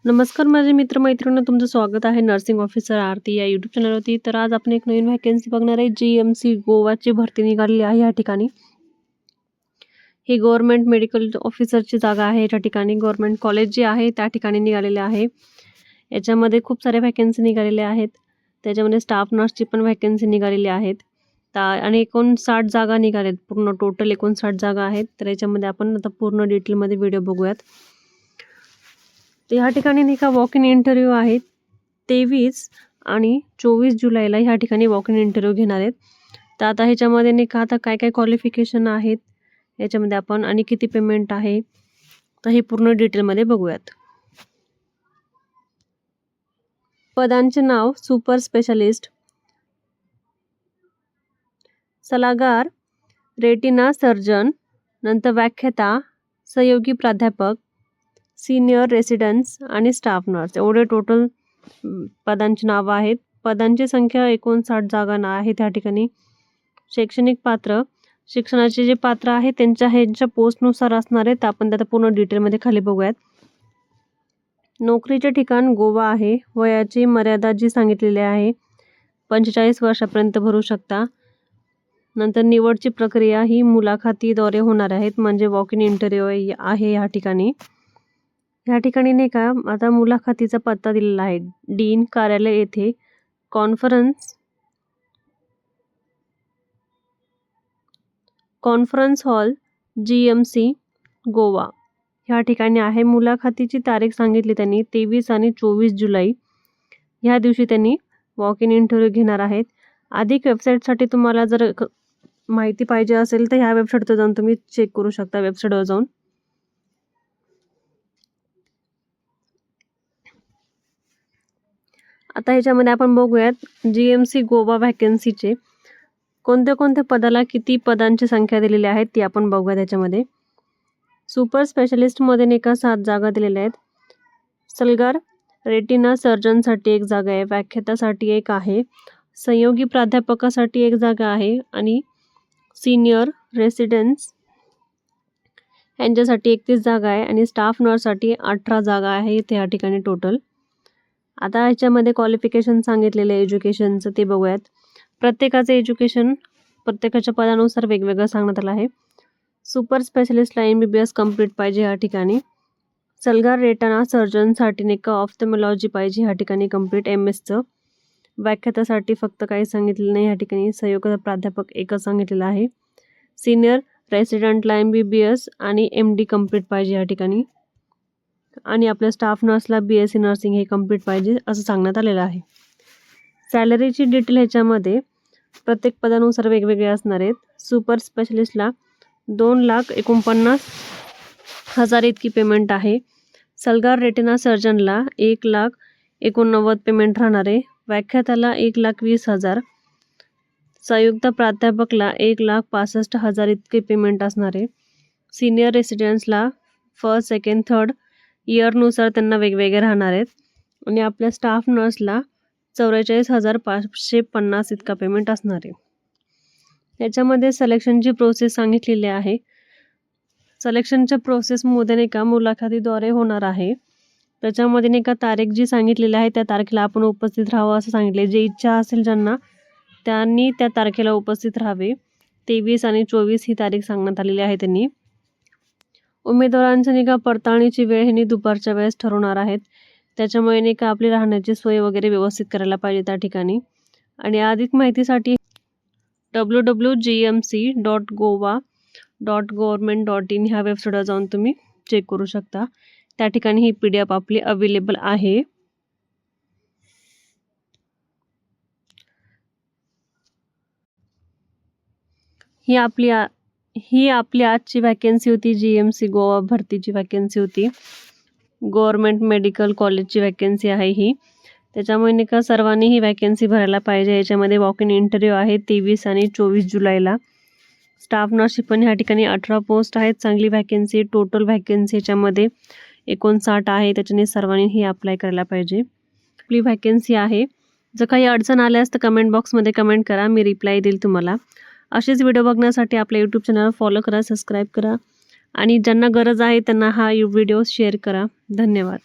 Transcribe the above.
नमस्कार माझे मित्र-मैत्रिणींनो, तुमचं स्वागत आहे नर्सिंग ऑफिसर आरती या यूट्यूब चॅनलवरती. तर आज आपण एक नवीन व्हॅकन्सी बघणार आहे. GMC गोवाची भरती निघालेली आहे या ठिकाणी. ही गव्हर्नमेंट मेडिकल ऑफिसरची जागा आहे. या ठिकाणी गव्हर्नमेंट कॉलेज जे आहे त्या ठिकाणी निघालेले आहे. याच्यामध्ये खूप सारे व्हॅकन्सी निघालेल्या आहेत. त्याच्यामध्ये स्टाफ नर्सची पण व्हॅकन्सी निघालेली आहेत. आणि 59 जागा निघाल्यात. पूर्ण टोटल 59 जागा आहेत. तर याच्यामध्ये आपण आता पूर्ण डिटेलमध्ये व्हिडिओ बघूयात. तर ह्या ठिकाणी नाही का वॉक इन इंटरव्ह्यू आहे. 23 आणि 24 जुलैला ह्या ठिकाणी वॉक इन इंटरव्ह्यू घेणार आहेत. तर आता ह्याच्यामध्ये नाही का आता काय काय क्वालिफिकेशन आहेत याच्यामध्ये आपण आणि किती पेमेंट आहे तर हे पूर्ण डिटेलमध्ये बघूयात. पदांचे नाव सुपर स्पेशालिस्ट, सल्लागार, रेटिना सर्जन, नंतर व्याख्याता, सहयोगी प्राध्यापक, सीनियर रेसिडेंट्स आणि स्टाफ नर्स एवढे टोटल पदांची नावं आहेत. पदांची संख्या 59 जागा आहे त्या ठिकाणी. शैक्षणिक पात्र, शिक्षणाचे जे पात्र आहे ह्यांच्या पोस्टनुसार असणार आहेत. आपण त्यात पूर्ण डिटेलमध्ये खाली बघूयात. नोकरीचे ठिकाण गोवा आहे. वयाची मर्यादा जी सांगितलेली आहे 45 वर्षापर्यंत भरू शकता. नंतर निवडची प्रक्रिया ही मुलाखतीद्वारे होणार आहेत, म्हणजे वॉक इन इंटरव्ह्यू आहे या ठिकाणी. ह्या ठिकाणी नाही का आता मुलाखतीचा पत्ता दिलेला आहे. डीन कार्यालय येथे, कॉन्फरन्स हॉल, GMC गोवा ह्या ठिकाणी आहे. मुलाखतीची तारीख सांगितली त्यांनी 23 आणि 24 जुलै ह्या दिवशी त्यांनी वॉक इन इंटरव्ह्यू घेणार आहेत. अधिक वेबसाईटसाठी तुम्हाला जर माहिती पाहिजे असेल तर ह्या वेबसाईटवर जाऊन तुम्ही चेक करू शकता. वेबसाईटवर जाऊन आता ह्याच्यामध्ये आपण बघूयात GMC गोवा व्हॅकन्सीचे कोणत्या कोणत्या पदाला किती पदांची संख्या दिलेली आहे ती आपण बघूया. त्याच्यामध्ये सुपर स्पेशलिस्टमध्ये नाही का 7 जागा दिलेल्या आहेत. सल्लागार रेटिना सर्जनसाठी 1 जागा आहे. व्याख्यातासाठी 1 आहे. सहयोगी प्राध्यापकासाठी 1 जागा आहे आणि सीनियर रेसिडेंट्स यांच्यासाठी 31 जागा आहे आणि स्टाफ नर्ससाठी 18 जागा आहे त्या ठिकाणी टोटल. आता ह्याच्यामध्ये क्वालिफिकेशन सांगितलेलं आहे एज्युकेशनचं ते बघूयात. प्रत्येकाचं एज्युकेशन प्रत्येकाच्या पदानुसार वेगवेगळं सांगण्यात आलं आहे. सुपर स्पेशलिस्टला MBBS कंप्लीट पाहिजे या ठिकाणी. सल्लागार रेटिना सर्जनसाठी नाही का ऑफ्थॅल्मॉलॉजी पाहिजे ह्या ठिकाणी कंप्लीट MS. व्याख्यातासाठी फक्त काही सांगितलेलं नाही ह्या ठिकाणी. सहयोगी प्राध्यापक एकच सांगितलेलं आहे. सीनियर रेसिडेंटला MBBS आणि MD कंप्लीट पाहिजे या ठिकाणी. आणि आपल्या स्टाफ नर्सला BSc नर्सिंग हे कंप्लीट पाहिजे असं सांगण्यात आलेलं आहे. सॅलरीची डिटेल ह्याच्यामध्ये प्रत्येक पदानुसार वेगवेगळे असणार आहेत. सुपर स्पेशलिस्टला 2,49,000 इतकी पेमेंट आहे. सल्लागार रेटिना सर्जनला 1,89,000 पेमेंट राहणार आहे. व्याख्याताला 1,20,000. संयुक्त प्राध्यापकला 1,65,000 इतके पेमेंट असणार आहे. सिनियर रेसिडेंट्सला फर्स्ट, सेकंड, थर्ड इयरनुसार त्यांना वेगवेगळे राहणार आहेत. आणि आपल्या स्टाफ नर्सला 44,550 इतका पेमेंट असणार आहे. याच्यामध्ये सिलेक्शनची प्रोसेस सांगितलेली आहे. सिलेक्शनच्या प्रोसेसमध्ये नाही का मुलाखतीद्वारे होणार आहे. त्याच्यामध्ये नाही का तारीख जी सांगितलेली आहे त्या तारखेला आपण उपस्थित राहावं असं सांगितले. जे इच्छा असेल ज्यांना त्यांनी त्या तारखेला उपस्थित राहावे. 23 आणि 24 ही तारीख सांगण्यात आलेली आहे त्यांनी. उमेदवारांच्या नाही का पडताळणीची वेळ ह्यांनी दुपारच्या वेळेस ठरवणार आहेत. त्याच्यामुळे नाही का आपली राहण्याची सोय वगैरे व्यवस्थित करायला पाहिजे त्या ठिकाणी. आणि अधिक माहितीसाठी www.gmc.gowa.government.in ह्या वेबसाईटवर जाऊन तुम्ही चेक करू शकता. त्या ठिकाणी ही PDF आपली अवेलेबल आहे. ही आपली आजची व्हॅकन्सी होती. GMC गोवा भरतीची व्हॅकन्सी होती. गव्हर्नमेंट मेडिकल कॉलेजची व्हॅकन्सी आहे ही. त्याच्यामुळे नाही का सर्वांनी ही व्हॅकन्सी भरायला पाहिजे. याच्यामध्ये वॉक इन इंटरव्ह्यू आहे 23 आणि 24 जुलैला. स्टाफ नर्सची पण ह्या ठिकाणी 18 पोस्ट आहेत. चांगली व्हॅकन्सी. टोटल व्हॅकन्सी याच्यामध्ये 59 आहे. त्याच्याने सर्वांनी ही अप्लाय करायला पाहिजे. आपली व्हॅकन्सी आहे. जर काही अडचण आल्यास तर कमेंट बॉक्समध्ये कमेंट करा, मी रिप्लाय देईल तुम्हाला. असेच व्हिडिओ बघण्यासाठी आपल्या यूट्यूब चॅनल फॉलो करा, सबस्क्राईब करा आणि ज्यांना गरज आहे त्यांना हा व्हिडिओ शेअर करा. धन्यवाद.